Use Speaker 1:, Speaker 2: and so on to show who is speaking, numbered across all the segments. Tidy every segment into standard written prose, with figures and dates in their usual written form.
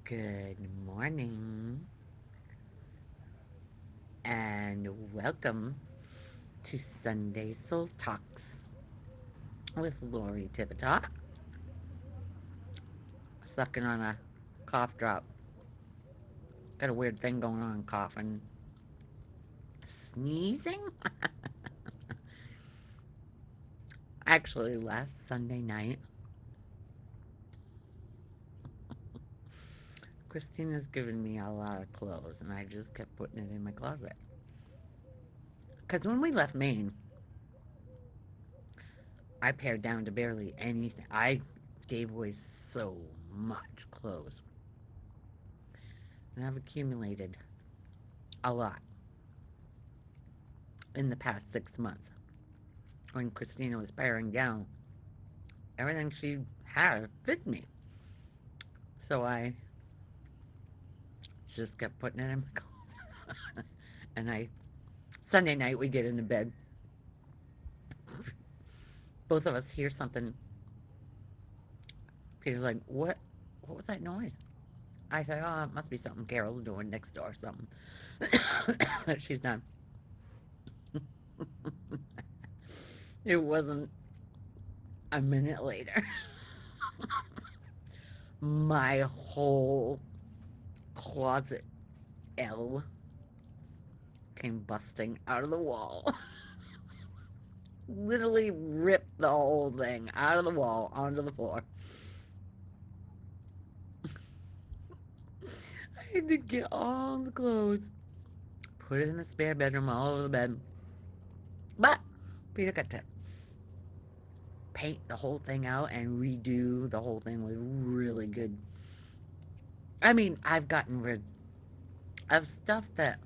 Speaker 1: Good morning and welcome to Sunday Soul Talks with Lori Tivitot. Sucking on a cough drop. Got a weird thing going on, coughing, sneezing. Actually, last Sunday night, Christina's given me a lot of clothes, and I just kept putting it in my closet. Because when we left Maine, I pared down to barely anything. I gave away so much clothes. And I've accumulated a lot in the past 6 months. When Christina was paring down, everything she had fit me. So I just kept putting it in my closet. And Sunday night, we get into bed. Both of us hear something. Peter's like, What was that noise? I said, oh, it must be something Carol's doing next door or something that she's done. It wasn't a minute later. My whole closet L came busting out of the wall. Literally ripped the whole thing out of the wall onto the floor. I had to get all the clothes, put it in the spare bedroom all over the bed. But Peter got to paint the whole thing out and redo the whole thing. Was really good. I mean, I've gotten rid of stuff that,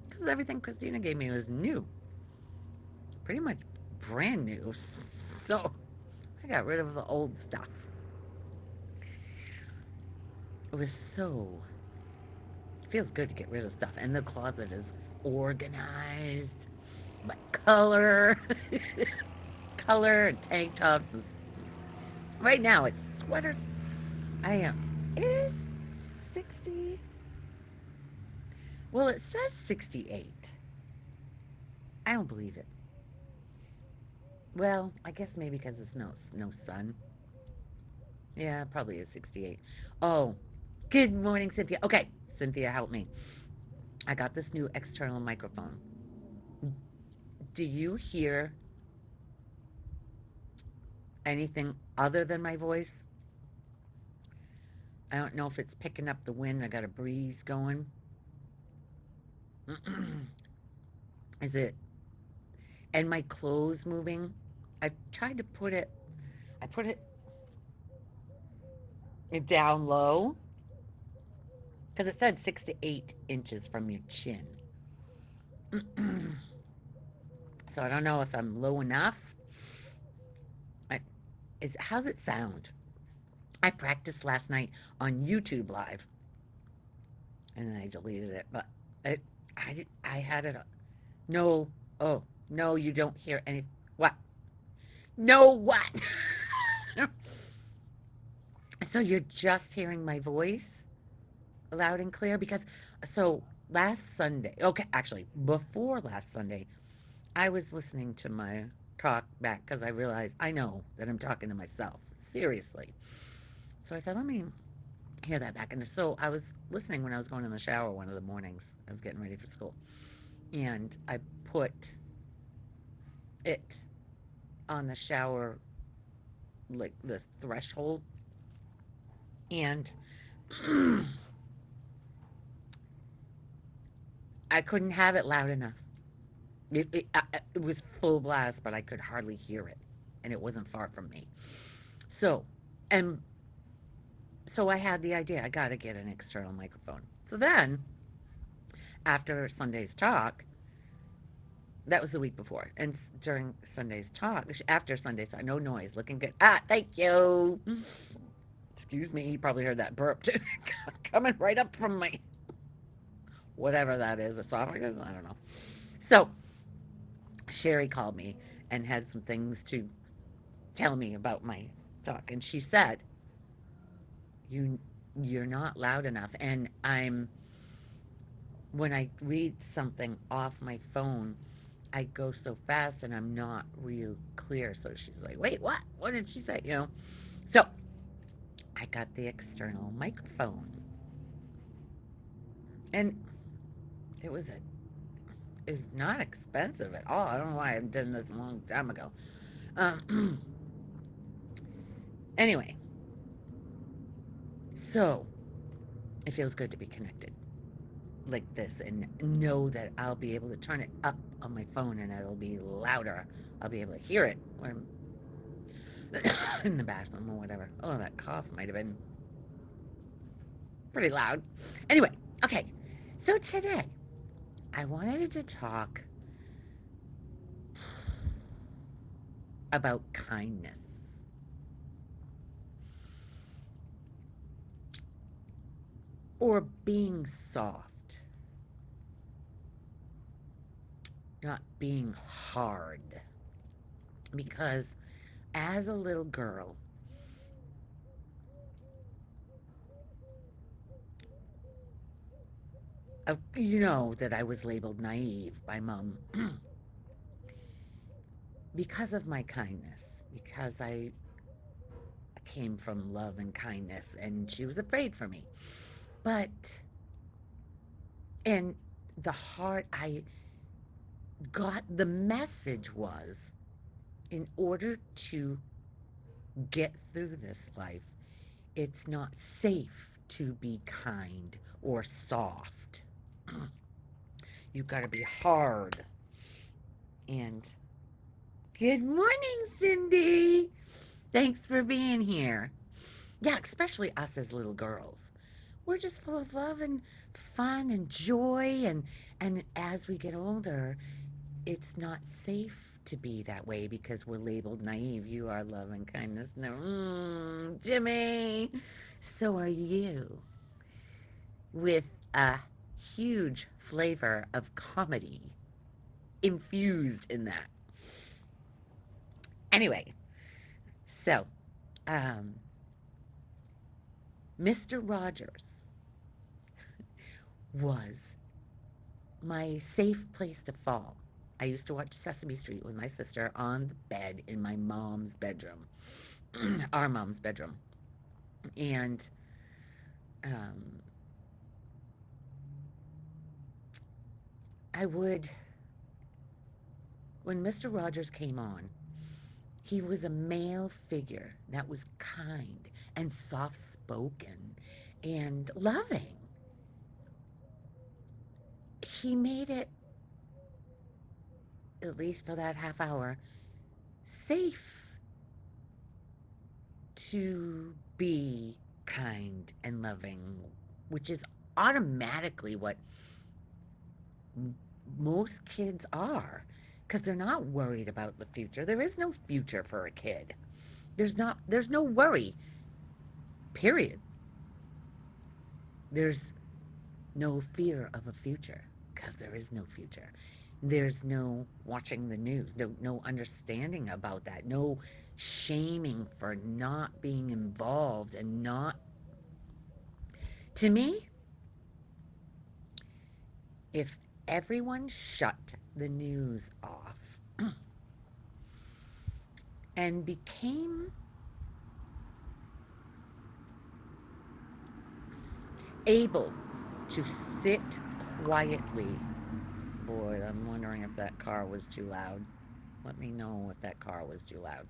Speaker 1: because everything Christina gave me was new, pretty much brand new. So I got rid of the old stuff. It was it feels good to get rid of stuff. And the closet is organized by color, color and tank tops. Right now it's sweaters. I am. It is 60. Well, it says 68. I don't believe it. Well, I guess maybe because it's no sun. Yeah, it probably is 68. Oh, good morning, Cynthia. Okay, Cynthia, help me. I got this new external microphone. Do you hear anything other than my voice? I don't know if it's picking up the wind. I got a breeze going. Is it? And my clothes moving? I tried to put it. I put it down low because it said 6 to 8 inches from your chin. So I don't know if I'm low enough. How's it sound? I practiced last night on YouTube Live, and then I deleted it. But I had it. No, oh no, you don't hear any. What? No, what? So you're just hearing my voice loud and clear because last Sunday, okay, actually before last Sunday, I was listening to my talk back because I realized I know that I'm talking to myself seriously. So I said, let me hear that back. And so I was listening when I was going in the shower one of the mornings. I was getting ready for school, and I put it on the shower, like the threshold, and I couldn't have it loud enough. It was full blast, but I could hardly hear it, and it wasn't far from me. So, and so I had the idea I got to get an external microphone. So then, after Sunday's talk, that was the week before, and during Sunday's talk, after Sunday's talk, no noise, looking good. Thank you. Excuse me, you probably heard that burp coming right up from my whatever that is, esophagus. I don't know. So Sherry called me and had some things to tell me about my talk, and she said, "You you're not loud enough. And when I read something off my phone, I go so fast and I'm not real clear. So she's like, wait, what? What did she say? So I got the external microphone. And it was it's not expensive at all. I don't know why I've done this a long time ago. Anyway, so it feels good to be connected like this and know that I'll be able to turn it up on my phone and it'll be louder. I'll be able to hear it when I'm in the bathroom or whatever. Oh, that cough might have been pretty loud. Anyway, okay. So today, I wanted to talk about kindness. Or being soft, not being hard. Because as a little girl, you know that I was labeled naive by mom because of my kindness, because I came from love and kindness, and she was afraid for me. But, and the heart, I got the message was in order to get through this life, it's not safe to be kind or soft. You've got to be hard. And good morning, Cindy. Thanks for being here. Yeah, especially us as little girls. We're just full of love and fun and joy, and as we get older, it's not safe to be that way because we're labeled naive. You are love and kindness. No, Jimmy. So are you, with a huge flavor of comedy infused in that. Anyway, so um, Mr. Rogers was my safe place to fall. I used to watch Sesame Street with my sister on the bed in my mom's bedroom, our mom's bedroom. And um, I would, when Mr. Rogers came on, he was a male figure that was kind and soft spoken and loving. He made it, at least for that half hour, safe to be kind and loving, which is automatically what most kids are, because they're not worried about the future. There is no future for a kid. There's no worry. Period. There's no fear of a future because there is no future. There's no watching the news, no understanding about that, no shaming for not being involved and not. To me, if everyone shut the news off and became able to sit quietly. Boy, I'm wondering if that car was too loud. Let me know if that car was too loud.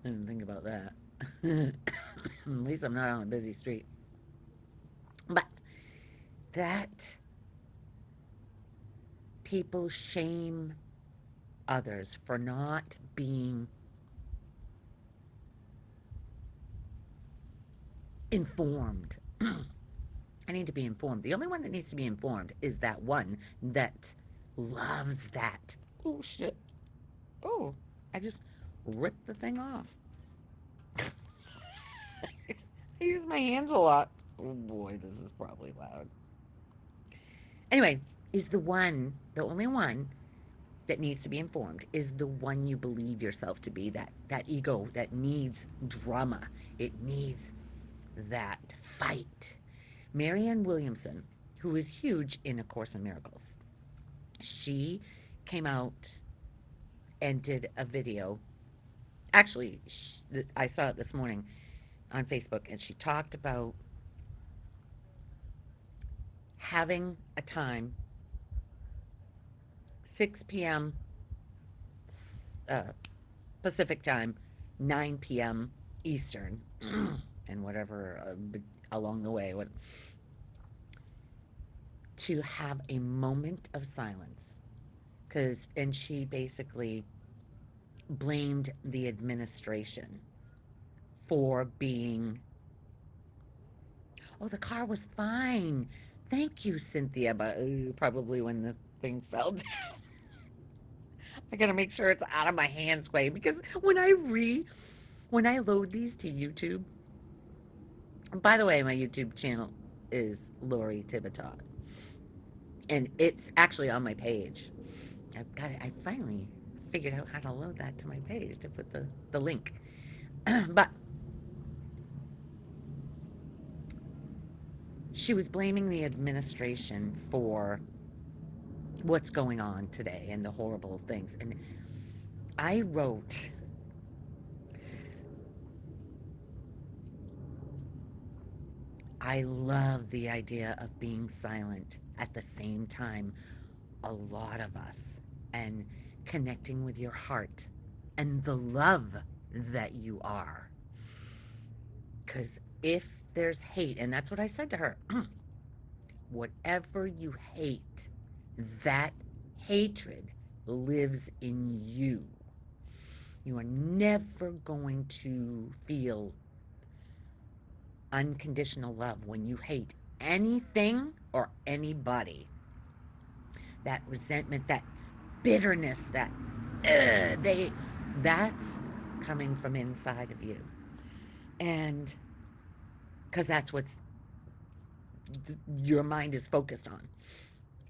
Speaker 1: I didn't think about that. At least I'm not on a busy street. But that people shame others for not being informed. I need to be informed. The only one that needs to be informed is that one that loves that. Oh, shit. Oh, I just ripped the thing off. I use my hands a lot. Oh, boy, this is probably loud. Anyway, is the only one that needs to be informed is the one you believe yourself to be, that ego that needs drama. It needs that fight. Marianne Williamson, who is huge in A Course in Miracles, she came out and did a video. Actually, I saw it this morning on Facebook, and she talked about having a time, 6 p.m. Uh, Pacific time, 9 p.m. Eastern, and whatever along the way, to have a moment of silence. And she basically blamed the administration for being, oh, the car was fine. Thank you, Cynthia, but probably when the thing fell down. I gotta make sure it's out of my hands way, because when I load these to YouTube, by the way, my YouTube channel is Lori Tivitot, and it's actually on my page. I finally figured out how to load that to my page, to put the link. But she was blaming the administration for what's going on today and the horrible things. And I wrote, I love the idea of being silent at the same time, a lot of us, and connecting with your heart and the love that you are. Because if there's hate, and that's what I said to her, whatever you hate, that hatred lives in you. You are never going to feel unconditional love when you hate anything or anybody. That resentment, that bitterness, that's coming from inside of you. And because that's what your mind is focused on.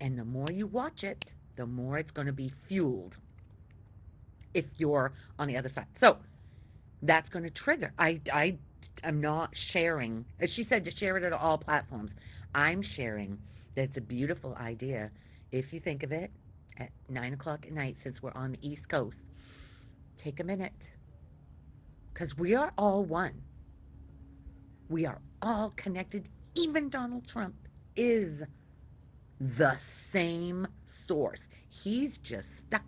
Speaker 1: And the more you watch it, the more it's going to be fueled if you're on the other side. So that's going to trigger. I'm not sharing. As she said, to share it at all platforms. I'm sharing that it's a beautiful idea. If you think of it, at 9 o'clock at night, since we're on the East Coast, take a minute. Because we are all one. We are all connected. Even Donald Trump is the same source. He's just stuck.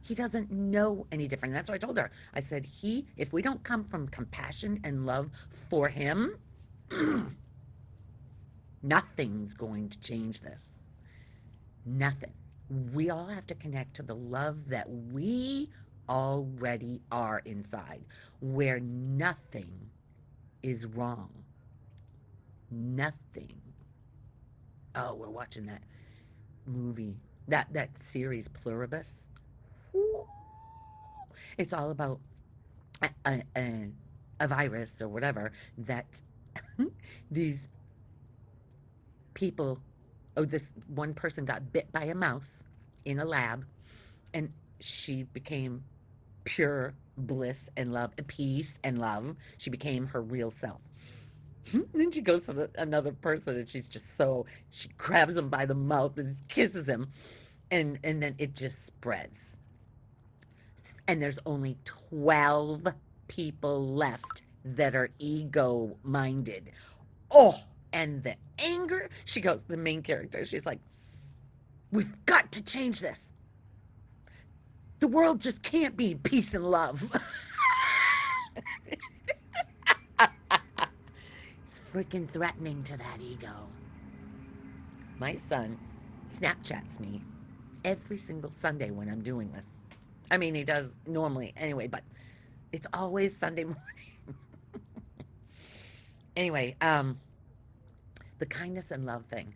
Speaker 1: He doesn't know any different. And that's what I told her. I said, if we don't come from compassion and love for him, nothing's going to change this. Nothing. We all have to connect to the love that we already are inside, where nothing is wrong. Nothing. Oh, we're watching that movie, that series, Pluribus. It's all about a virus or whatever that these people, this one person got bit by a mouse in a lab, and she became pure bliss and love, peace and love. She became her real self. And then she goes to another person, and she grabs him by the mouth and kisses him, and then it just spreads. And there's only 12 people left that are ego-minded. Oh, and the anger, she goes, the main character, she's like, we've got to change this. The world just can't be peace and love. It's freaking threatening to that ego. My son Snapchats me every single Sunday when I'm doing this. I mean, he does normally anyway, but it's always Sunday morning. Anyway, the kindness and love thing.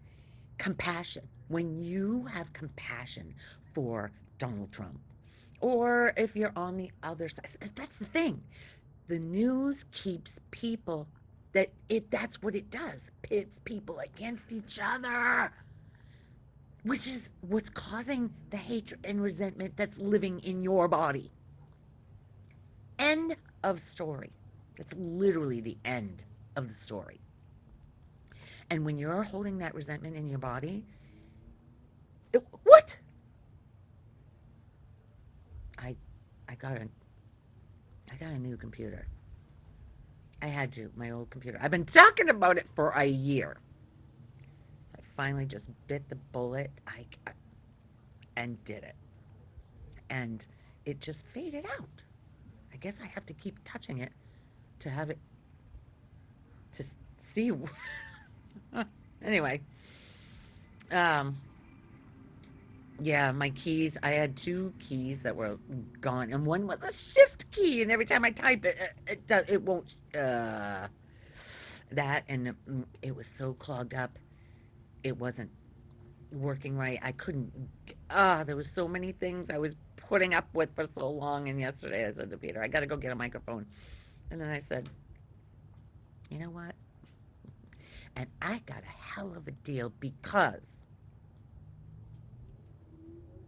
Speaker 1: Compassion. When you have compassion for Donald Trump, or if you're on the other side, that's the thing. The news keeps people, that's what it does. Pits people against each other. which is what's causing the hatred and resentment that's living in your body. End of story. It's literally the end of the story. And when you're holding that resentment in your body, what? I I got a new computer. I had to, my old computer. I've been talking about it for a year. I finally just bit the bullet and did it. And it just faded out. I guess I have to keep touching it to have it to see. Anyway, um, yeah, my keys. I had two keys that were gone, and one was a shift key. And every time I type it, it won't. That and it was so clogged up, it wasn't working right. I couldn't. There was so many things I was putting up with for so long. And yesterday I said to Peter, I got to go get a microphone. And then I said, you know what? And I got a hell of a deal because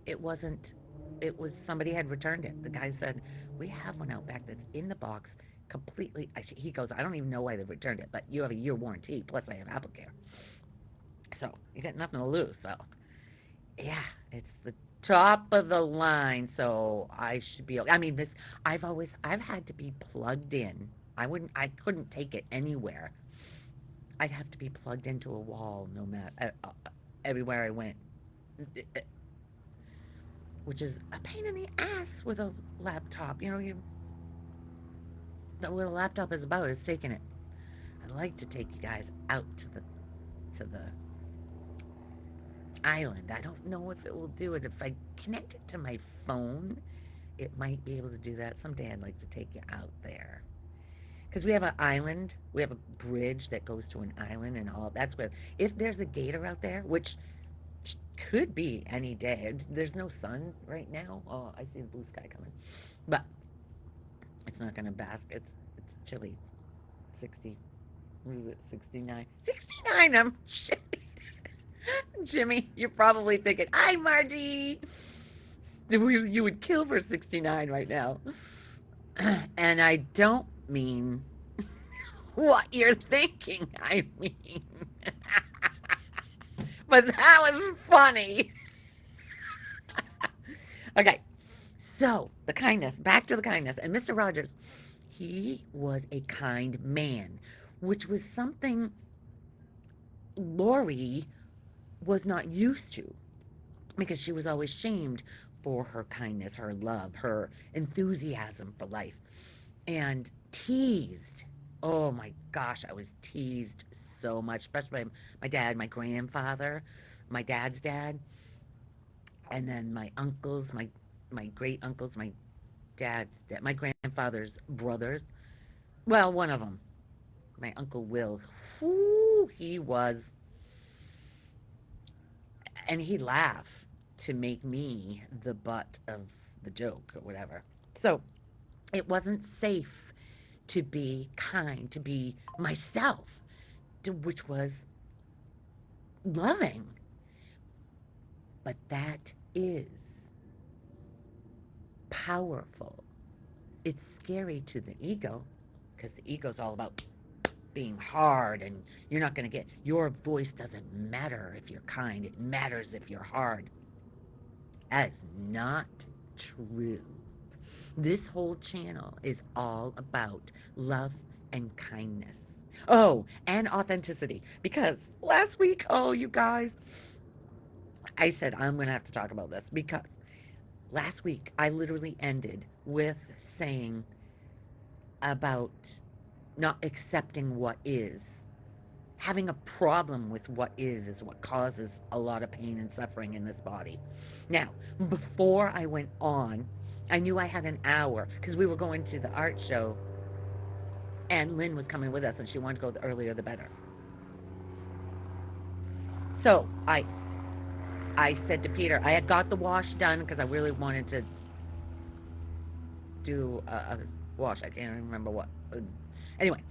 Speaker 1: it was somebody had returned it. The guy said, we have one out back that's in the box completely. He goes, I don't even know why they returned it, but you have a year warranty, plus I have Apple Care. So you got nothing to lose. So yeah, it's the top of the line, so I should be. I mean, I've had to be plugged in. I couldn't take it anywhere. I'd have to be plugged into a wall, no matter everywhere I went, which is a pain in the ass with a laptop. You know, what a laptop is about is taking it. I'd like to take you guys out to the island. I don't know if it will do it. If I connect it to my phone, it might be able to do that. Someday I'd like to take you out there. Because we have an island, we have a bridge that goes to an island and all. That's where, if there's a gator out there, which could be any day. There's no sun right now. Oh, I see the blue sky coming. But it's not going to bask. It's chilly. 60, what is it, 69? 69, I'm shit. Jimmy, you're probably thinking, hi, Margie. You would kill for 69 right now. And I don't mean what you're thinking, I mean. But that was funny. Okay, so the kindness, back to the kindness. And Mr. Rogers, he was a kind man, which was something Lori was not used to, because she was always shamed for her kindness, her love, her enthusiasm for life, and teased. Oh my gosh, I was teased so much, especially by my dad, my grandfather, my dad's dad, and then my uncles, my great uncles, my dad's dad, my grandfather's brothers. Well, one of them, my uncle Will. Whoo, he was, and he laughed to make me the butt of the joke or whatever. So it wasn't safe to be kind, to be myself, which was loving. But that is powerful. It's scary to the ego, because the ego's all about being hard, and you're not going to get, your voice doesn't matter if you're kind, it matters if you're hard. That is not true. This whole channel is all about love and kindness. Oh, and authenticity. Because last week, oh, you guys, I said I'm going to have to talk about this, because last week I literally ended with saying about not accepting what is. Having a problem with what is what causes a lot of pain and suffering in this body. Now, before I went on, I knew I had an hour, because we were going to the art show, and Lynn was coming with us, and she wanted to go the earlier the better. So I said to Peter, I had got the wash done, because I really wanted to do a wash. I can't remember what. Anyway,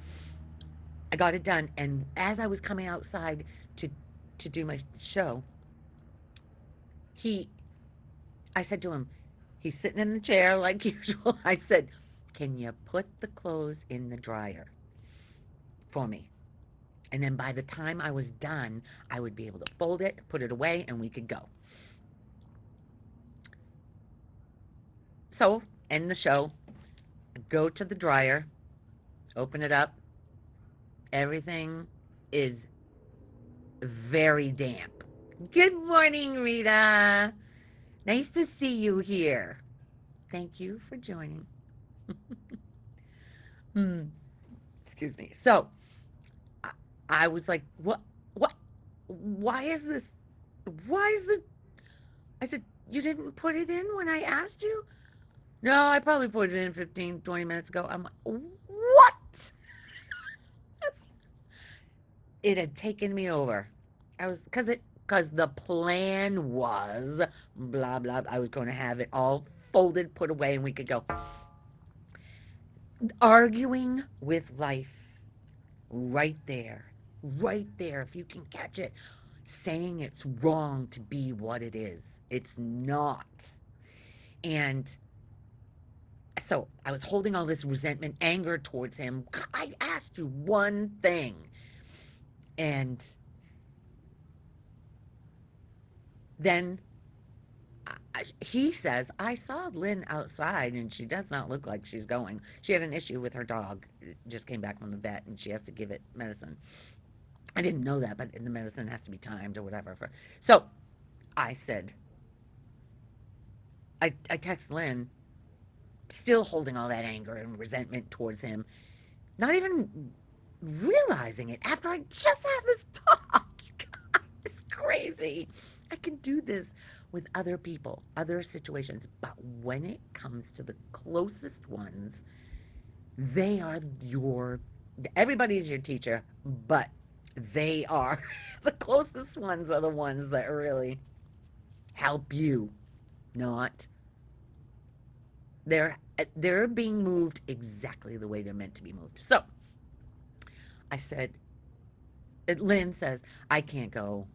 Speaker 1: I got it done, and as I was coming outside to do my show, he, I said to him, he's sitting in the chair like usual. I said, can you put the clothes in the dryer for me? And then by the time I was done, I would be able to fold it, put it away, and we could go. So, end the show, go to the dryer, open it up. Everything is very damp. Good morning, Rita. Nice to see you here. Thank you for joining. Excuse me. So, I was like, what? Why is this? Why is it? I said, you didn't put it in when I asked you? No, I probably put it in 15, 20 minutes ago. I'm like, what? It had taken me over. I was, because the plan was, blah, blah, I was going to have it all folded, put away, and we could go. Arguing with life, right there, if you can catch it, saying it's wrong to be what it is. It's not. And so I was holding all this resentment, anger towards him. I asked you one thing. And then he says, I saw Lynn outside, and she does not look like she's going. She had an issue with her dog. It just came back from the vet, and she has to give it medicine. I didn't know that, but the medicine has to be timed or whatever. So I said, I text Lynn, still holding all that anger and resentment towards him, not even realizing it after I just had this talk. God, it's crazy. I can do this with other people, other situations, but when it comes to the closest ones, they are everybody's your teacher, but they are the closest ones are the ones that really help you. Not. They're being moved exactly the way they're meant to be moved. So I said, Lynn says, I can't go.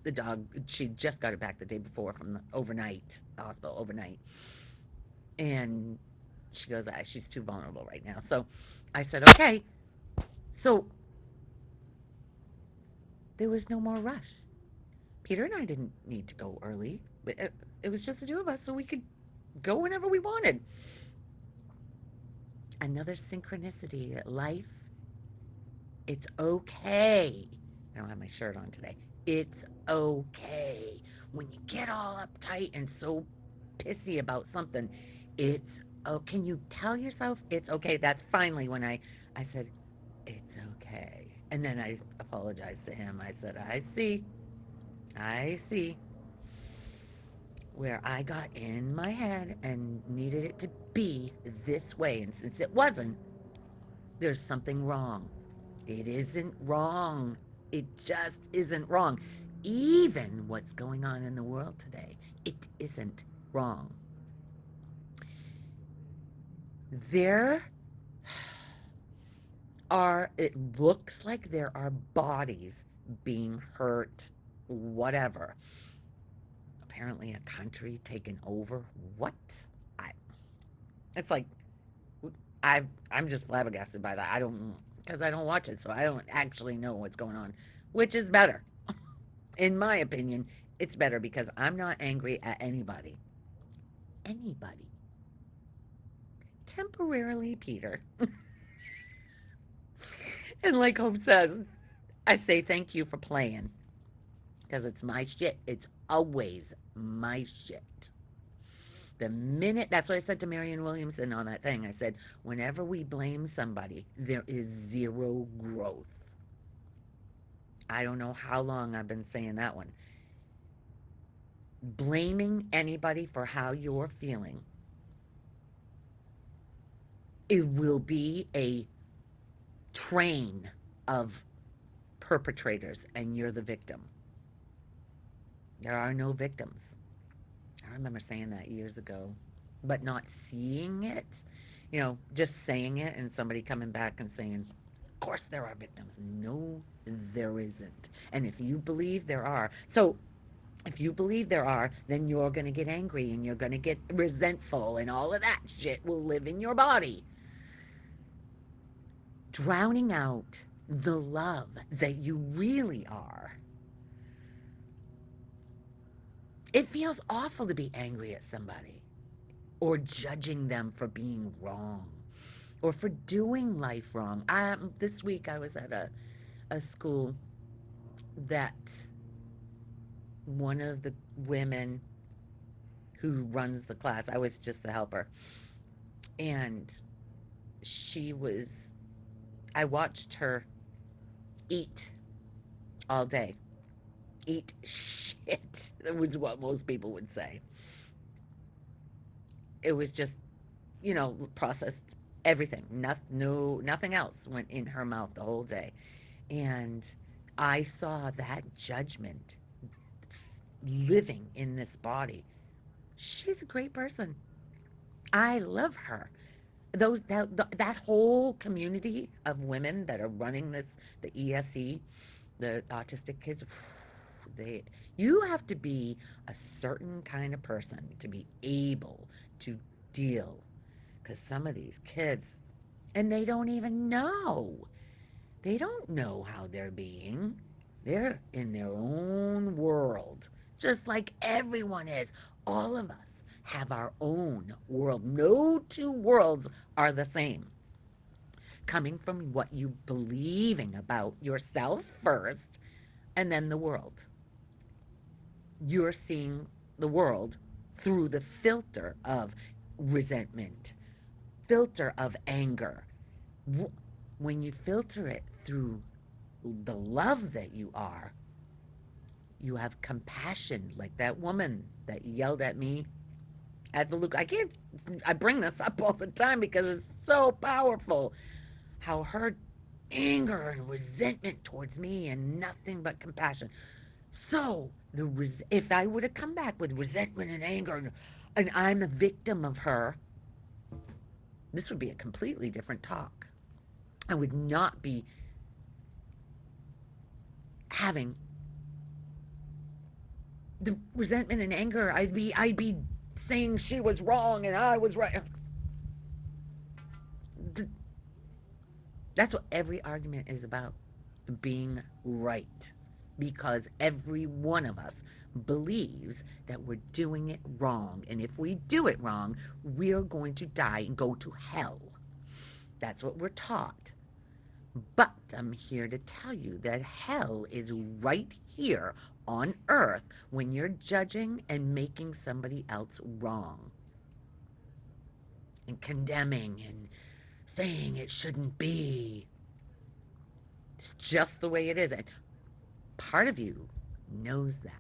Speaker 1: The dog, she just got it back the day before from the hospital overnight. And she goes, she's too vulnerable right now. So I said, okay. So there was no more rush. Peter and I didn't need to go early. It was just the two of us, so we could go whenever we wanted. Another synchronicity. Life, it's okay. I don't have my shirt on today. It's okay. When you get all uptight and so pissy about something, it's can you tell yourself it's okay? That's finally when I said, it's okay. And then I apologized to him. I said, I see where I got in my head and needed it to be this way. And since it wasn't, there's something wrong. It isn't wrong. It just isn't wrong. Even what's going on in the world today, it isn't wrong. It looks like there are bodies being hurt, whatever. Apparently a country taken over. What? It's like, I'm just flabbergasted by that. Because I don't watch it, so I don't actually know what's going on, which is better. In my opinion, it's better because I'm not angry at anybody. Anybody. Temporarily, Peter. And like Hope says, I say thank you for playing. Because it's my shit. It's always my shit. The minute, that's what I said to Marianne Williamson on that thing. I said, whenever we blame somebody, there is zero growth. I don't know how long I've been saying that one. Blaming anybody for how you're feeling, it will be a train of perpetrators, and you're the victim. There are no victims. I remember saying that years ago, but not seeing it. Just saying it and somebody coming back and saying, of course there are victims. No, there isn't. And if you believe there are. So If you believe there are, then you're going to get angry and you're going to get resentful, and all of that shit will live in your body, drowning out the love that you really are. It feels awful to be angry at somebody or judging them for being wrong or for doing life wrong. This week I was at a school that one of the women who runs the class, I was just the helper, and I watched her eat all day. Eat shit, that was what most people would say. It was just, processed everything. Nothing else went in her mouth the whole day. And I saw that judgment living in this body. She's a great person. I love her. That whole community of women that are running this, the ESE, the autistic kids, you have to be a certain kind of person to be able to deal, because some of these kids, and they don't even know. They don't know how they're being. They're in their own world, just like everyone is. All of us have our own world. No two worlds are the same. Coming from what you believing about yourself first, and then the world. You're seeing the world through the filter of resentment, filter of anger. When you filter it through the love that you are, you have compassion, like that woman that yelled at me at the Luke. I bring this up all the time because it's so powerful. How her anger and resentment towards me and nothing but compassion. So if I would have come back with resentment and anger, and I'm a victim of her, this would be a completely different talk. I would not be having the resentment and anger. I'd be saying she was wrong and I was right. That's what every argument is about, being right. Because every one of us believes that we're doing it wrong. And if we do it wrong, we're going to die and go to hell. That's what we're taught. But I'm here to tell you that hell is right here on earth when you're judging and making somebody else wrong. And condemning and saying it shouldn't be. It's just the way it is. And part of you knows that,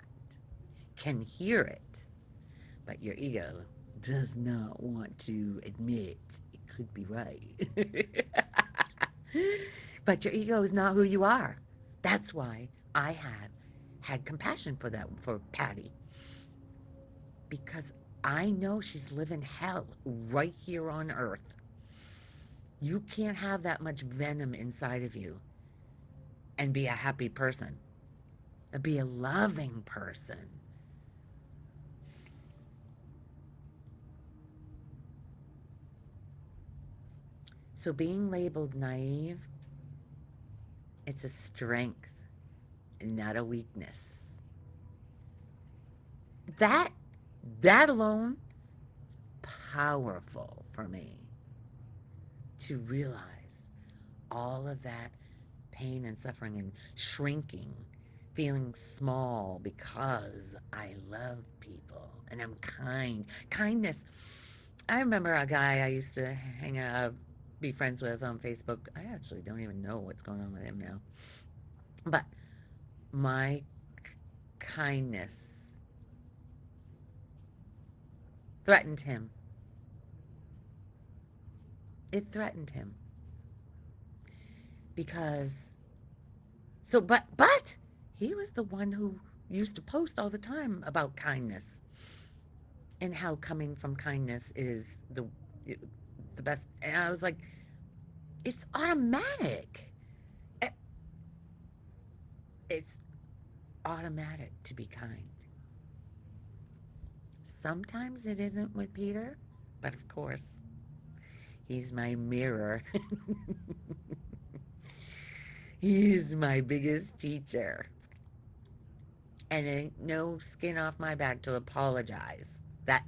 Speaker 1: can hear it, but your ego does not want to admit it could be right. But your ego is not who you are. That's why I have had compassion for Patty, because I know she's living hell right here on earth. You can't have that much venom inside of you and be a happy person, and be a loving person. So being labeled naive, it's a strength and not a weakness. That alone, powerful for me to realize all of that pain and suffering and shrinking, feeling small because I love people and I'm kind. Kindness. I remember a guy I used to hang out, be friends with on Facebook. I actually don't even know what's going on with him now. But my kindness threatened him. It threatened him. Because but he was the one who used to post all the time about kindness and how coming from kindness is the best. And I was like, it's automatic. It's automatic to be kind. sometimes it isn't with Peter, but of course, he's my mirror. He's my biggest teacher. And ain't no skin off my back to apologize. That's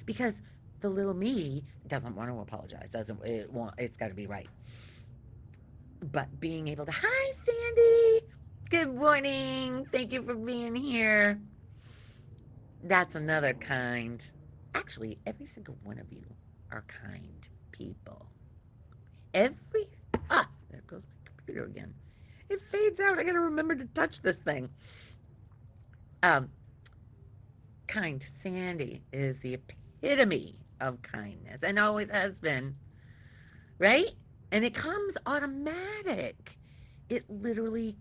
Speaker 1: because the little me doesn't want to apologize. Doesn't it want? It's got to be right. But being able to, hi Sandy, good morning. Thank you for being here. That's another kind. Actually, every single one of you are kind people. Every there goes my computer again. It fades out. I got to remember to touch this thing. Kind Sandy is the epitome of kindness and always has been, right? And it comes automatic. It literally,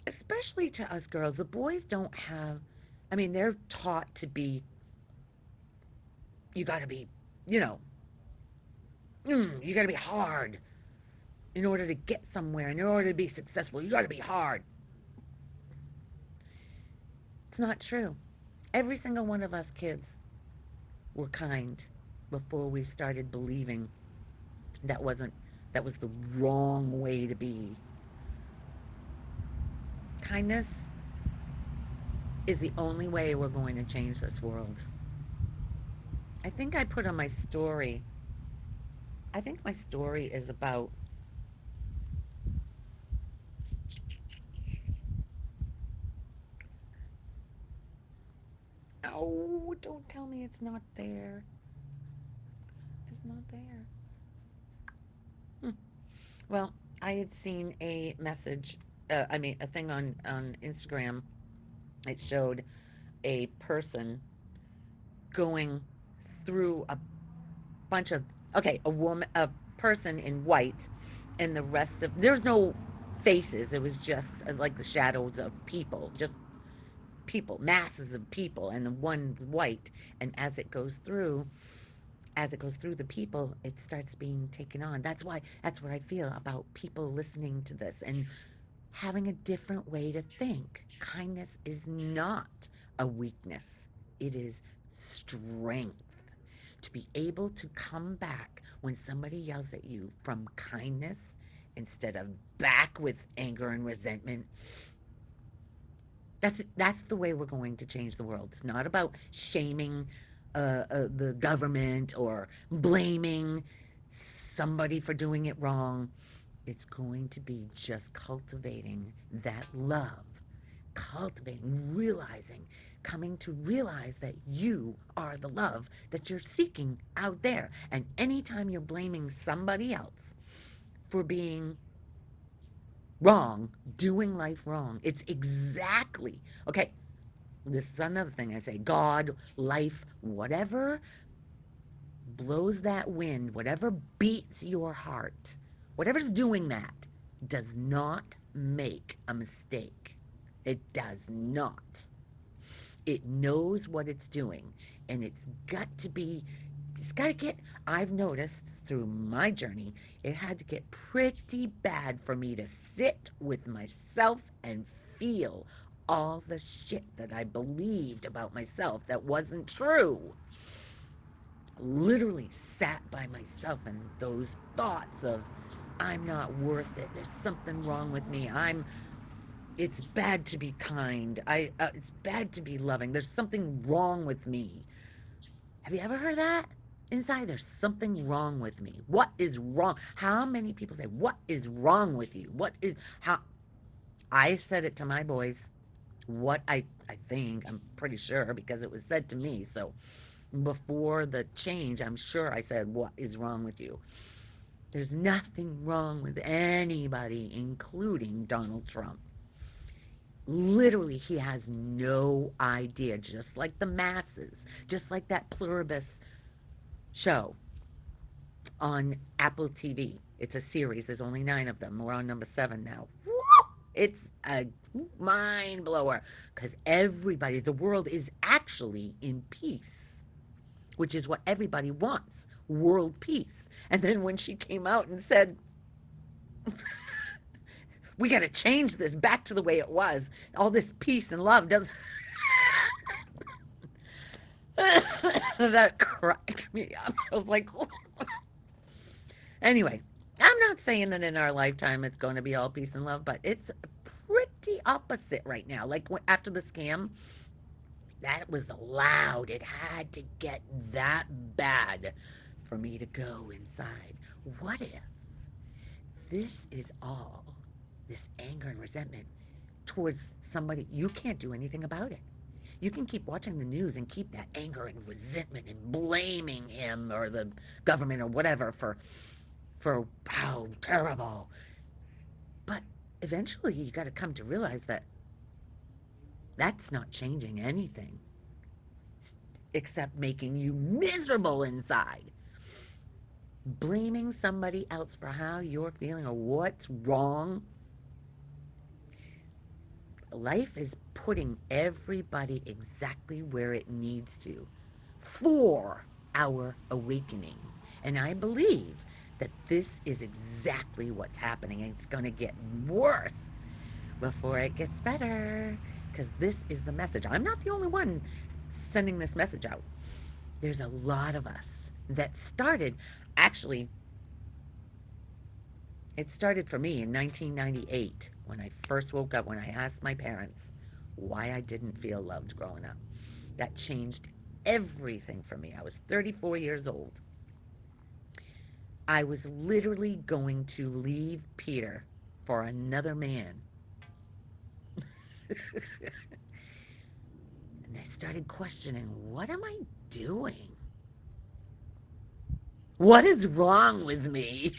Speaker 1: especially to us girls, the boys don't have, I mean, they're taught to be, you got to be, you got to be hard in order to get somewhere, in order to be successful. You got to be hard. It's not true. Every single one of us kids were kind before we started believing that was the wrong way to be. Kindness is the only way we're going to change this world. I think I put on my story, I think my story is about oh, don't tell me it's not there. It's not there. Well, I had seen a message, a thing on Instagram. It showed a person going through a bunch of, a person in white, and the rest of, there's no faces. It was just like the shadows of people, just people, masses of people, and the one white. And as it goes through the people, it starts being taken on. That's what I feel about people listening to this and having a different way to think. Kindness is not a weakness. It is strength. To be able to come back when somebody yells at you from kindness instead of back with anger and resentment. That's the way we're going to change the world. It's not about shaming the government or blaming somebody for doing it wrong. It's going to be just cultivating that love, coming to realize that you are the love that you're seeking out there. And anytime you're blaming somebody else for being wrong, doing life wrong, it's exactly, okay, this is another thing I say, God, life, whatever blows that wind, whatever beats your heart, whatever's doing that, does not make a mistake. It does not. It knows what it's doing, and it's got to get, I've noticed through my journey, it had to get pretty bad for me to sit with myself and feel all the shit that I believed about myself that wasn't true. Literally sat by myself and those thoughts of, I'm not worth it, there's something wrong with me, it's bad to be kind, it's bad to be loving, there's something wrong with me. Have you ever heard that? Inside, there's something wrong with me. What is wrong? How many people say, what is wrong with you? I said it to my boys. What I think, I'm pretty sure, because it was said to me. So before the change, I'm sure I said, what is wrong with you? There's nothing wrong with anybody, including Donald Trump. Literally, he has no idea, just like the masses, just like that pluribus show on Apple TV. It's a series. There's only 9 of them. We're on number 7 now. It's a mind blower because the world is actually in peace, which is what everybody wants, world peace. And then when she came out and said, we got to change this back to the way it was, all this peace and love doesn't That cracked me up. I was like, anyway, I'm not saying that in our lifetime it's going to be all peace and love, but it's pretty opposite right now. Like after the scam, that was loud. It had to get that bad for me to go inside. What if this is all this anger and resentment towards somebody? You can't do anything about it. You can keep watching the news and keep that anger and resentment and blaming him or the government or whatever for how terrible. But eventually you got to come to realize that that's not changing anything except making you miserable inside. Blaming somebody else for how you're feeling or what's wrong. Life is putting everybody exactly where it needs to for our awakening. And I believe that this is exactly what's happening, and it's going to get worse before it gets better, because this is the message. I'm not the only one sending this message out. There's a lot of us that started, actually, it started for me in 1998 when I first woke up, when I asked my parents why I didn't feel loved growing up. That changed everything for me. I was 34 years old. I was literally going to leave Peter for another man. And I started questioning, what am I doing? What is wrong with me?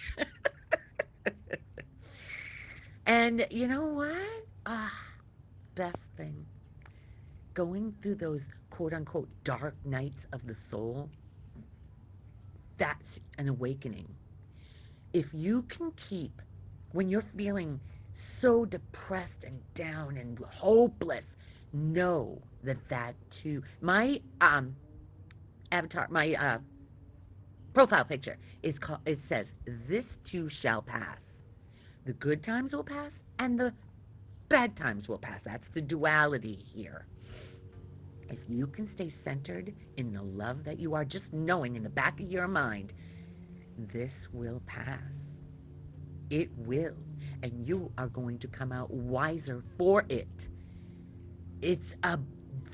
Speaker 1: And you know what? Best thing. Going through those quote-unquote dark nights of the soul, that's an awakening. If you can keep, when you're feeling so depressed and down and hopeless, know that too. My avatar, my profile picture is called. It says, "This too shall pass. The good times will pass, and the bad times will pass." That's the duality here. If you can stay centered in the love that you are, just knowing in the back of your mind, this will pass. It will. And you are going to come out wiser for it. It's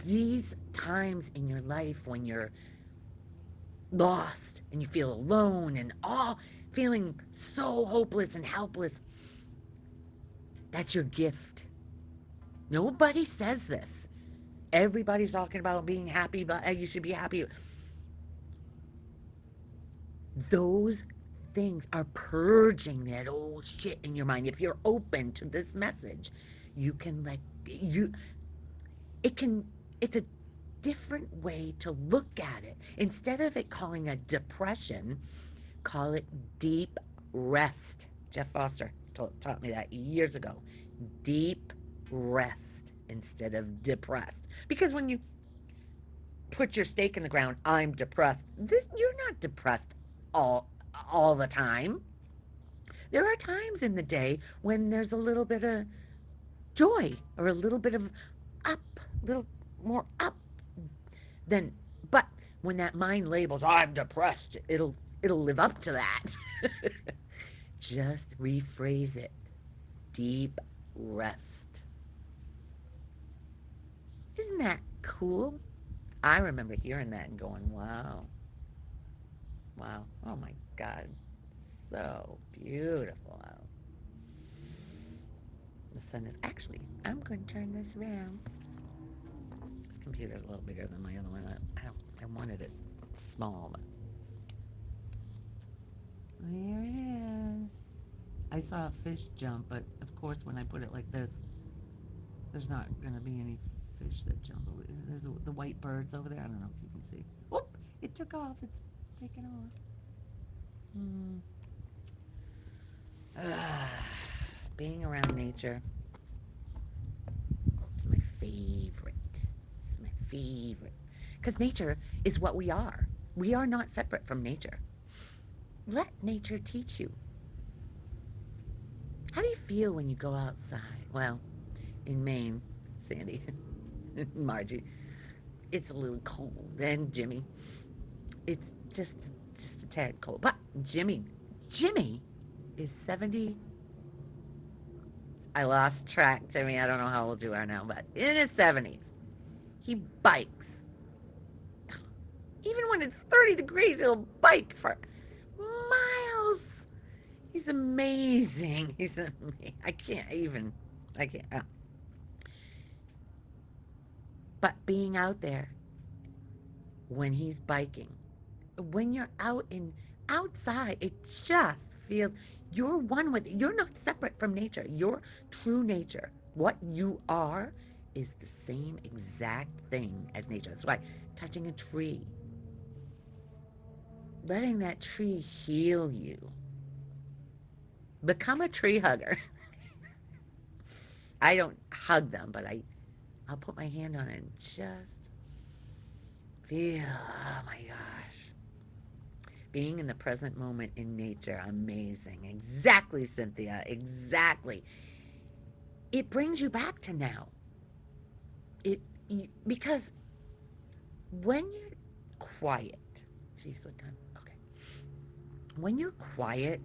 Speaker 1: these times in your life when you're lost and you feel alone and all feeling so hopeless and helpless. That's your gift. Nobody says this. Everybody's talking about being happy, but you should be happy. Those things are purging that old shit in your mind. If you're open to this message, you can it's a different way to look at it. Instead of it calling a depression, call it deep rest. Jeff Foster taught me that years ago. Deep rest instead of depressed. Because when you put your stake in the ground, I'm depressed. You're not depressed all the time. There are times in the day when there's a little bit of joy or a little bit of up, a little more up than. But when that mind labels, I'm depressed, it'll live up to that. Just rephrase it. Deep rest. Isn't that cool? I remember hearing that and going, wow. Wow. Oh my God. So beautiful out. The sun is actually, I'm going to turn this around. This computer's a little bigger than my other one. I wanted it small, but there it is. I saw a fish jump, but of course when I put it like this, there's not going to be any fish that jump. There's the white birds over there. I don't know if you can see. Whoop! It took off. It's taken off. Being around nature is my favorite. It's my favorite. Because nature is what we are. We are not separate from nature. Let nature teach you. How do you feel when you go outside? Well, in Maine, Sandy, Margie, It's a little cold. And Jimmy, it's just a tad cold. But Jimmy is 70. I lost track, Jimmy. I don't know how old you are now, but in his 70s, he bikes. Even when it's 30 degrees, he'll bike for miles. He's amazing. He's amazing. I can't. But being out there when he's biking, when you're outside, it just feels you're one with it. You're not separate from nature. Your true nature, what you are, is the same exact thing as nature. That's why touching a tree, letting that tree heal you. Become a tree hugger. I don't hug them, but I'll put my hand on it and just feel, oh my gosh. Being in the present moment in nature, amazing. Exactly, Cynthia, exactly. It brings you back to now. Because when you're quiet, geez, what time? Okay. When you're quiet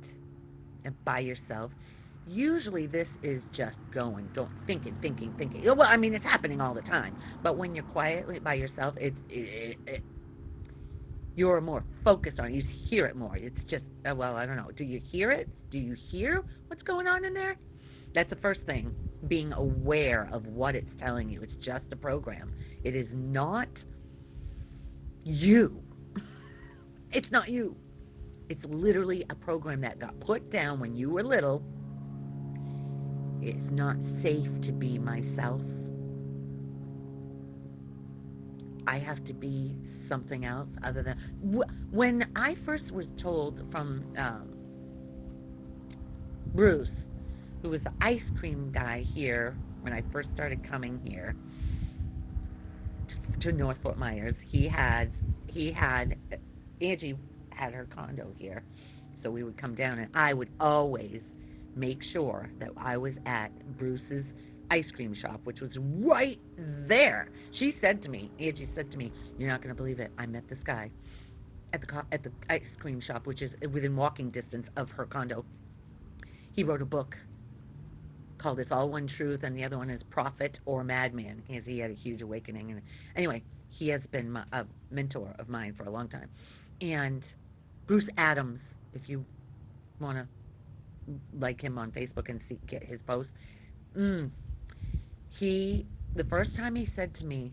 Speaker 1: and by yourself, usually this is just thinking. Well, I mean, it's happening all the time. But when you're quietly by yourself, you're more focused on it. You hear it more. It's just, well, I don't know. Do you hear it? Do you hear what's going on in there? That's the first thing, being aware of what it's telling you. It's just a program. It is not you. It's not you. It's literally a program that got put down when you were little. It's not safe to be myself. I have to be something else other than... When I first was told from Bruce, who was the ice cream guy here when I first started coming here to North Fort Myers, he had Angie had her condo here, so we would come down, and I would always make sure that I was at Bruce's ice cream shop, which was right there. Angie said to me, "You're not going to believe it. I met this guy at the ice cream shop, which is within walking distance of her condo. He wrote a book called It's All One Truth, and the other one is Prophet or Madman. He had a huge awakening. And anyway, he has been a mentor of mine for a long time. And Bruce Adams, if you want to like him on Facebook and get his posts, the first time he said to me,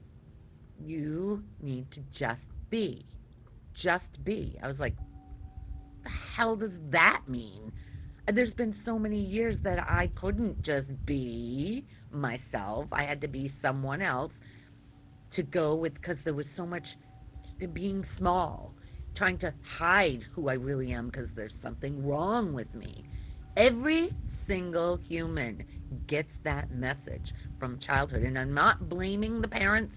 Speaker 1: "You need to just be. Just be." I was like, the hell does that mean? There's been so many years that I couldn't just be myself. I had to be someone else to go with, because there was so much being small, trying to hide who I really am because there's something wrong with me. Every single human gets that message from childhood, and I'm not blaming the parents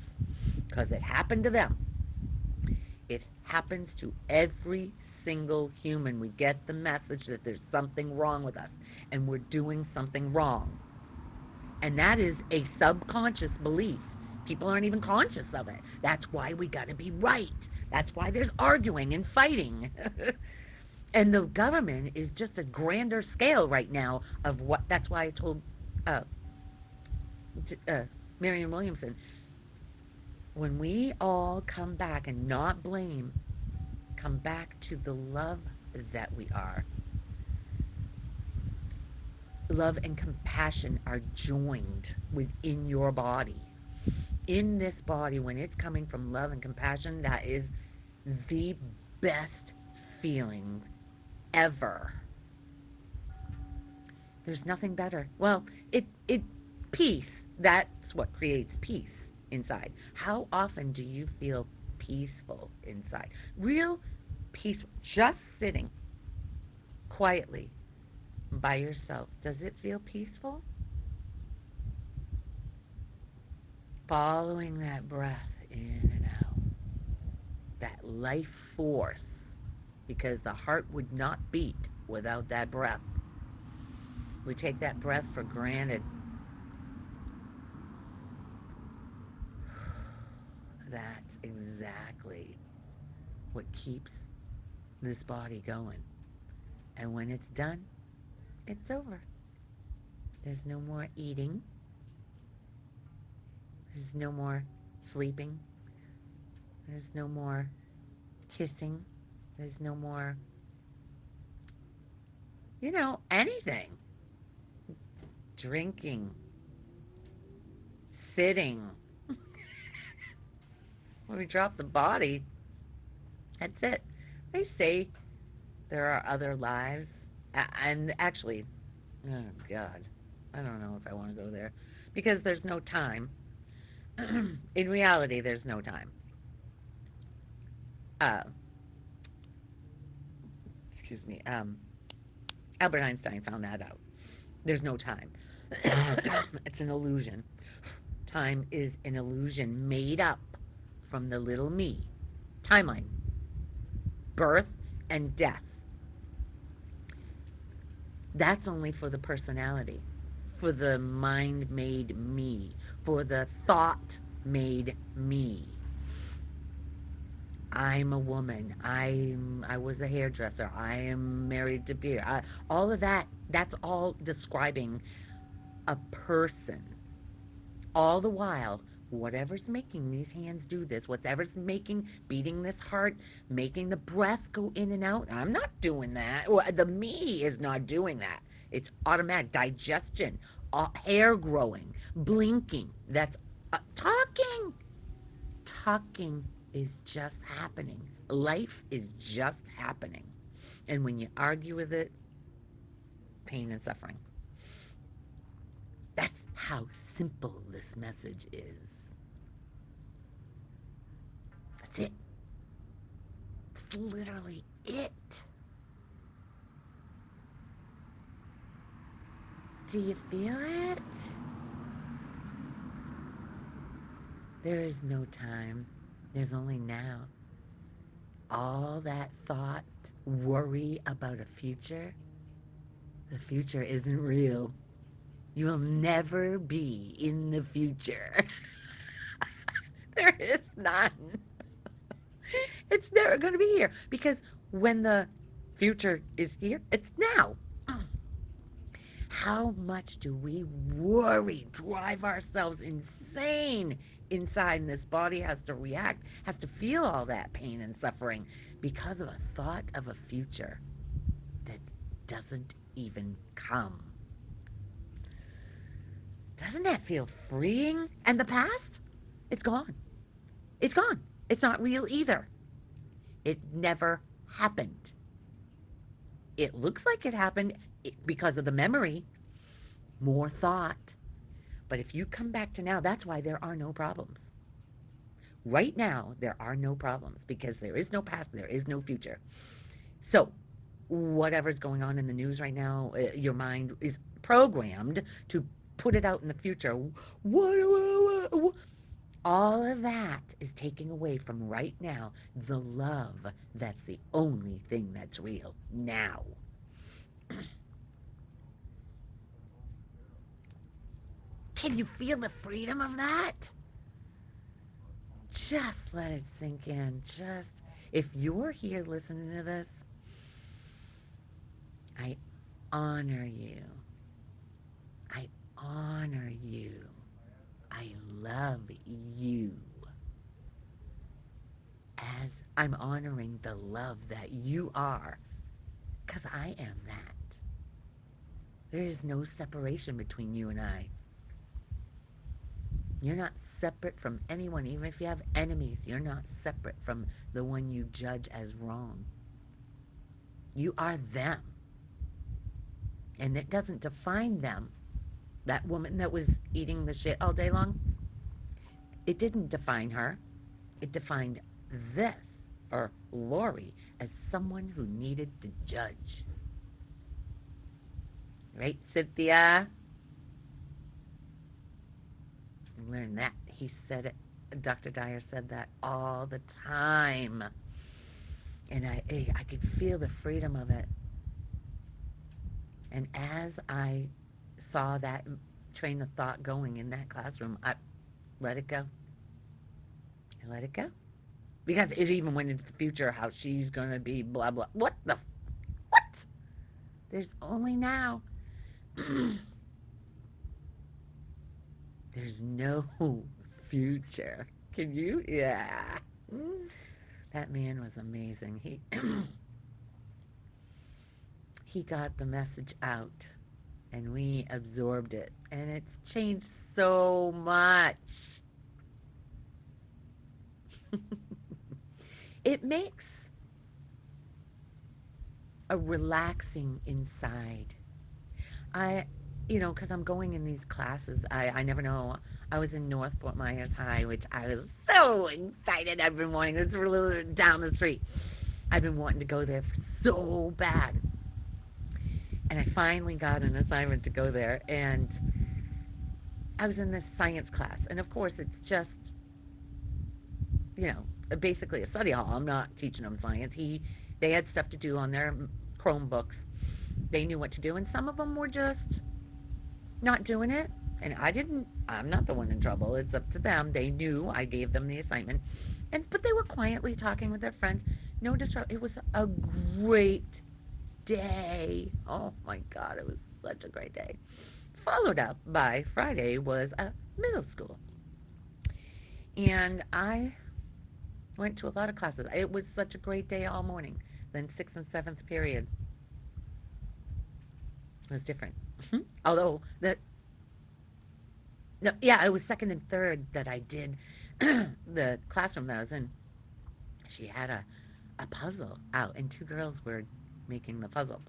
Speaker 1: because it happened to them. It happens to every single human. We get the message that there's something wrong with us and we're doing something wrong. And that is a subconscious belief. People aren't even conscious of it. That's why we got to be right. That's why there's arguing and fighting. And the government is just a grander scale right now of what. That's why I told Marianne Williamson, when we all come back and not blame, come back to the love that we are. Love and compassion are joined within your body. In this body, when it's coming from love and compassion, that is the best feeling ever. There's nothing better. Well, peace. That's what creates peace inside. How often do you feel peaceful inside? Real peaceful. Just sitting quietly by yourself. Does it feel peaceful? Following that breath in and out. That life force. Because the heart would not beat without that breath. We take that breath for granted. That's exactly what keeps this body going. And when it's done, it's over. There's no more eating. There's no more sleeping. There's no more kissing. There's no more, anything. Drinking, sitting. When we drop the body, that's it. They say there are other lives. And actually, oh, God, I don't know if I want to go there. Because there's no time. In reality, there's no time. Uh, excuse me. Albert Einstein found that out. There's no time. It's an illusion. Time is an illusion made up from the little me. Timeline. Birth and death. That's only for the personality, for the mind-made me, for the thought-made me. I'm a woman. I was a hairdresser. I am married to beer. All of that, that's all describing a person. All the while, whatever's making these hands do this, whatever's making, beating this heart, making the breath go in and out, I'm not doing that. Well, the me is not doing that. It's automatic digestion, hair growing, blinking. That's talking. Talking is just happening. Life is just happening. And when you argue with it, pain and suffering. That's how simple this message is. That's it. It's literally it. Do you feel it? There is no time. There's only now. All that thought, worry about a future, the future isn't real. You will never be in the future. There is none. It's never going to be here. Because when the future is here, it's now. How much do we worry, drive ourselves insane inside, and this body has to react, has to feel all that pain and suffering because of a thought of a future that doesn't even come. Doesn't that feel freeing? And the past? It's gone. It's gone. It's not real either. It never happened. It looks like it happened because of the memory, more thought. But if you come back to now, that's why there are no problems. Right now, there are no problems because there is no past, there is no future. So, whatever's going on in the news right now, your mind is programmed to put it out in the future. What? All of that is taking away from right now the love that's the only thing that's real now. Can you feel the freedom of that? Just let it sink in. If you're here listening to this, I honor you. I honor you. I love you. As I'm honoring the love that you are, because I am that. There is no separation between you and I. You're not separate from anyone, even if you have enemies. You're not separate from the one you judge as wrong. You are them. And it doesn't define them. That woman that was eating the shit all day long, it didn't define her. It defined this, or Lori, as someone who needed to judge. Right, Cynthia? Learn that. He said it. Dr. Dyer said that all the time. And I could feel the freedom of it. And as I saw that train of thought going in that classroom, I let it go. I let it go. Because it even went into the future how she's going to be blah, blah. What? There's only now. There's no future. Can you? Yeah. That man was amazing. He got the message out and we absorbed it. And it's changed so much. It makes a relaxing inside. Because I'm going in these classes, I never know. I was in North Fort Myers High, which I was so excited. I've been wanting. It's really down the street. I've been wanting to go there so bad. And I finally got an assignment to go there. And I was in this science class. And of course, it's just, basically a study hall. I'm not teaching them science. They had stuff to do on their Chromebooks. They knew what to do. And some of them were just not doing it. And I'm not the one in trouble. It's up to them. They knew I gave them the assignment. But they were quietly talking with their friends. No disruption. It was a great day. Oh my God, it was such a great day. Followed up by Friday was a middle school. And I went to a lot of classes. It was such a great day all morning. Then 6th and 7th period was different. Although it was 2nd and 3rd that I did the classroom that I was in. She had a puzzle out, and 2 girls were making the puzzle.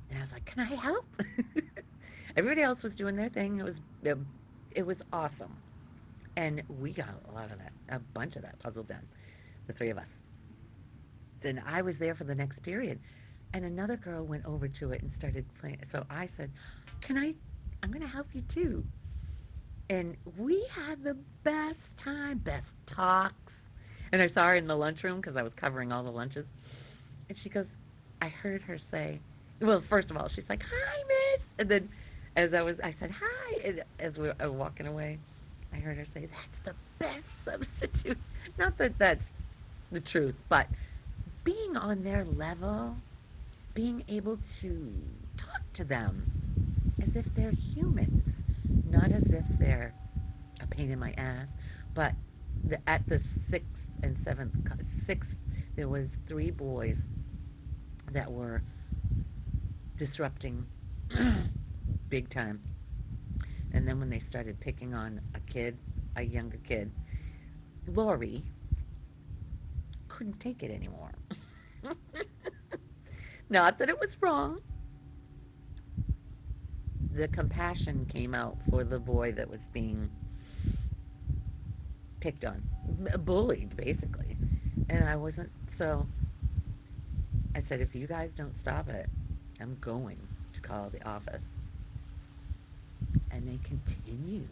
Speaker 1: And I was like, "Can I help?" Everybody else was doing their thing. It was awesome, and we got a bunch of that puzzle done, the 3 of us. Then I was there for the next period, and another girl went over to it and started playing. So I said, I'm going to help you too. And we had the best time, best talks. And I saw her in the lunchroom because I was covering all the lunches. And she goes, I heard her say, well, first of all, she's like, "Hi, Miss." And then I said, "Hi." And as we were walking away, I heard her say, "That's the best substitute." Not that that's the truth, but being on their level, being able to talk to them as if they're humans, not as if they're a pain in my ass. But at the 6th and 6th, there was 3 boys that were disrupting big time. And then when they started picking on a younger kid, Lori couldn't take it anymore. Not that it was wrong. The compassion came out for the boy that was being picked on, bullied, basically. And I wasn't, so I said, if you guys don't stop it, I'm going to call the office. And they continued.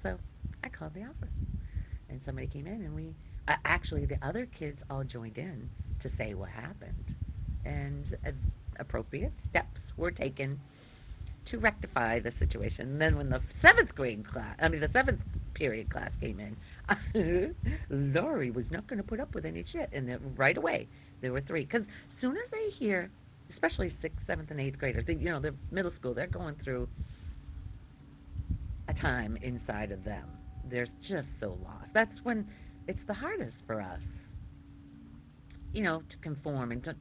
Speaker 1: So I called the office. And somebody came in, and actually the other kids all joined in to say what happened. And appropriate steps were taken to rectify the situation. And then when the 7th period class came in, Lori was not going to put up with any shit. And right away, there were 3. Because as soon as they hear, especially 6th, 7th, and 8th graders, they're middle school, they're going through a time inside of them. They're just so lost. That's when it's the hardest for us, to conform and to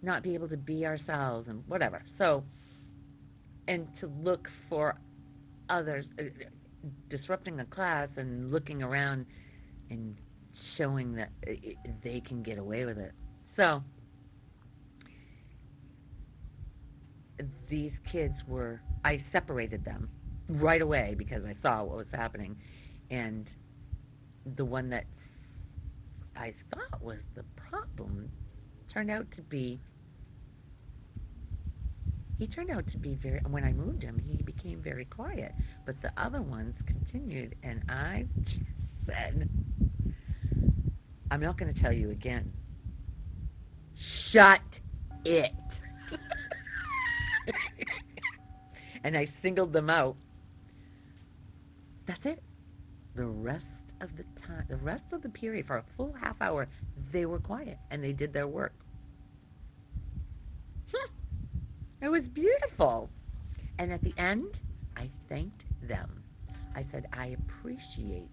Speaker 1: not be able to be ourselves and whatever. So, and to look for others, disrupting a class and looking around and showing that they can get away with it. So, these kids I separated them right away because I saw what was happening. And the one that I thought was the problem turned out to be very, when I moved him, he became very quiet. But the other ones continued, and I said, I'm not going to tell you again. Shut it. And I singled them out. That's it. The rest of the time, the rest of the period, for a full half hour, they were quiet and they did their work. It was beautiful. And at the end, I thanked them. I said, I appreciate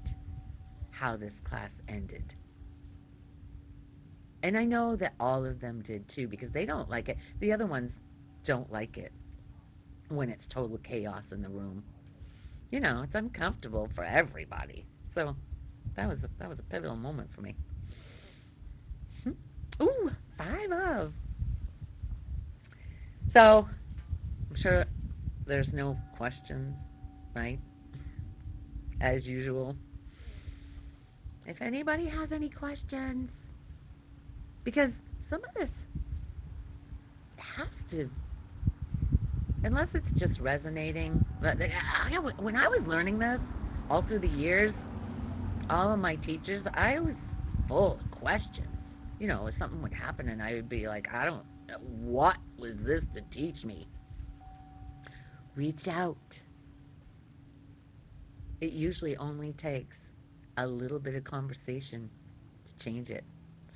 Speaker 1: how this class ended. And I know that all of them did too, because they don't like it. The other ones don't like it when it's total chaos in the room. It's uncomfortable for everybody. So that was a pivotal moment for me. Ooh, 5 of. So I'm sure there's no questions, right? As usual. If anybody has any questions, because some of this has to, unless it's just resonating. But when I was learning this, all through the years, all of my teachers, I was full of questions. If something would happen and I would be like, I don't know, what was this to teach me? Reach out. It usually only takes a little bit of conversation to change it.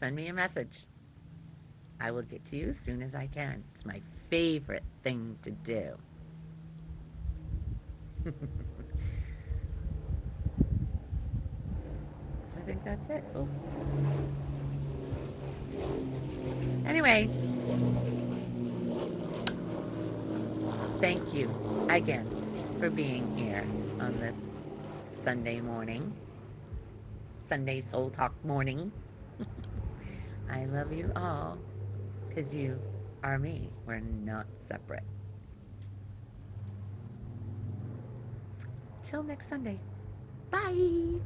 Speaker 1: Send me a message. I will get to you as soon as I can. It's my favorite thing to do. I think that's it. Oh. Anyway, thank you again for being here on this Sunday morning. Sunday Soul Talk morning. I love you all because you are me. We're not separate. Till next Sunday. Bye.